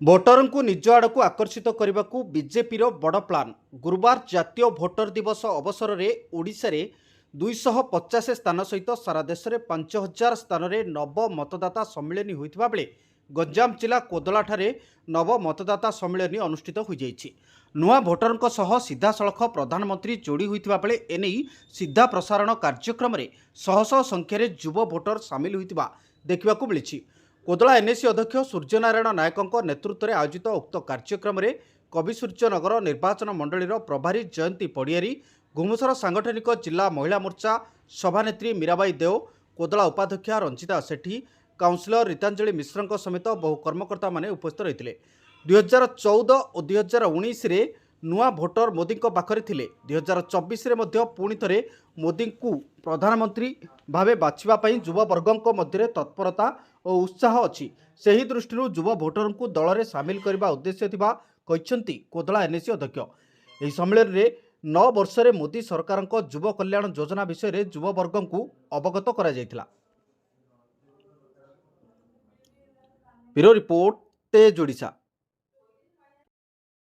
ଭୋଟରଙ୍କୁ ନିଜ ଆଡ଼କୁ ଆକର୍ଷିତ କରିବାକୁ ବିଜେପିର ବଡ଼ ପ୍ଲାନ୍। ଗୁରୁବାର ଜାତୀୟ ଭୋଟର ଦିବସ ଅବସରରେ ଓଡ଼ିଶାରେ 250 ସ୍ଥାନ ସହିତ ସାରା ଦେଶରେ 5000 ସ୍ଥାନରେ ନବ ମତଦାତା ସମ୍ମିଳନୀ ହୋଇଥିବା ବେଳେ ଗଞ୍ଜାମ ଜିଲ୍ଲା କୋଦଳାଠାରେ ନବ ମତଦାତା ସମ୍ମିଳନୀ ଅନୁଷ୍ଠିତ ହୋଇଯାଇଛି। ନୂଆ ଭୋଟରଙ୍କ ସହ ସିଧାସଳଖ ପ୍ରଧାନମନ୍ତ୍ରୀ ଯୋଡ଼ି ହୋଇଥିବା ବେଳେ ଏନେଇ ସିଧା ପ୍ରସାରଣ କାର୍ଯ୍ୟକ୍ରମରେ ଶହ ଶହ ସଂଖ୍ୟାରେ ଯୁବ ଭୋଟର ସାମିଲ ହୋଇଥିବା ଦେଖିବାକୁ ମିଳିଛି। କୋଦଳା ଏନ୍ଏସି ଅଧ୍ୟକ୍ଷ ସୂର୍ଯ୍ୟନାରାୟଣ ନାୟକଙ୍କ ନେତୃତ୍ୱରେ ଆୟୋଜିତ ଉକ୍ତ କାର୍ଯ୍ୟକ୍ରମରେ କବିସୂର୍ଯ୍ୟନଗର ନିର୍ବାଚନ ମଣ୍ଡଳୀର ପ୍ରଭାରୀ ଜୟନ୍ତୀ ପଡ଼ିଆରୀ, ଘୁମୁସର ସାଂଗଠନିକ ଜିଲ୍ଲା ମହିଳା ମୋର୍ଚ୍ଚା ସଭାନେତ୍ରୀ ମୀରାବାଇ ଦେଓ, କୋଦଳା ଉପାଧ୍ୟକ୍ଷା ରଞ୍ଜିତା ସେଠୀ, କାଉନସିଲର ରୀତାଞ୍ଜଳି ମିଶ୍ରଙ୍କ ସମେତ ବହୁ କର୍ମକର୍ତ୍ତାମାନେ ଉପସ୍ଥିତ ରହିଥିଲେ। 2014 ଓ 2019ରେ ନୂଆ ଭୋଟର ମୋଦିଙ୍କ ପାଖରେ ଥିଲେ। 2024ରେ ମଧ୍ୟ ପୁଣି ଥରେ ମୋଦିଙ୍କୁ ପ୍ରଧାନମନ୍ତ୍ରୀ ଭାବେ ବାଛିବା ପାଇଁ ଯୁବବର୍ଗଙ୍କ ମଧ୍ୟରେ ତତ୍ପରତା ଓ ଉତ୍ସାହ ଅଛି। ସେହି ଦୃଷ୍ଟିରୁ ଯୁବ ଭୋଟରଙ୍କୁ ଦଳରେ ସାମିଲ କରିବା ଉଦ୍ଦେଶ୍ୟ ଥିବା କହିଛନ୍ତି କୋଦଳା ଏନ୍ଏସି ଅଧ୍ୟକ୍ଷ। ଏହି ସମ୍ମିଳନୀରେ 9 ବର୍ଷରେ ମୋଦି ସରକାରଙ୍କ ଯୁବ କଲ୍ୟାଣ ଯୋଜନା ବିଷୟରେ ଯୁବବର୍ଗଙ୍କୁ ଅବଗତ କରାଯାଇଥିଲା। ବ୍ୟୁରୋ ରିପୋର୍ଟ, ତେଜ ଓଡ଼ିଶା।